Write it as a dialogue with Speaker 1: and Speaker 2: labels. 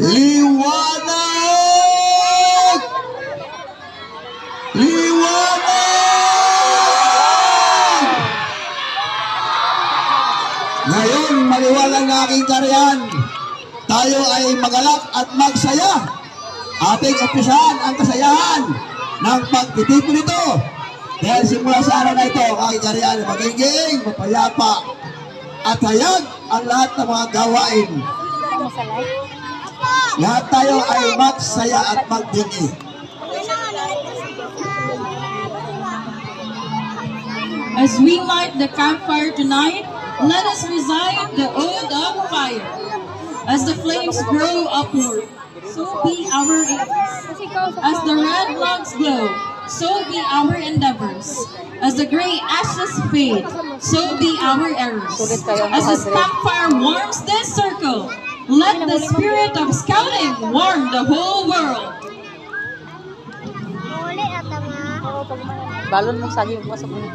Speaker 1: Liwanag! Liwanag! Ngayon, maliwanag na aking karyan. Tayo ay magalak at magsaya. Ating umpisahan ang kasayahan ng pagtitipon nito. Dahil simula sa araw na ito, aking karyan magiging mapayapa at hayag ang lahat ng mga gawain. Lahat tayo ay magsaya at magdini.
Speaker 2: As we light the campfire tonight, let us recite the ode of fire. As the flames grow upward, so be our aims. As the red logs glow, so be our endeavors. As the gray ashes fade, so be our errors. As the campfire warms this circle, let the spirit of scouting warm the whole world.
Speaker 3: Balon mo saging mo sa buhay.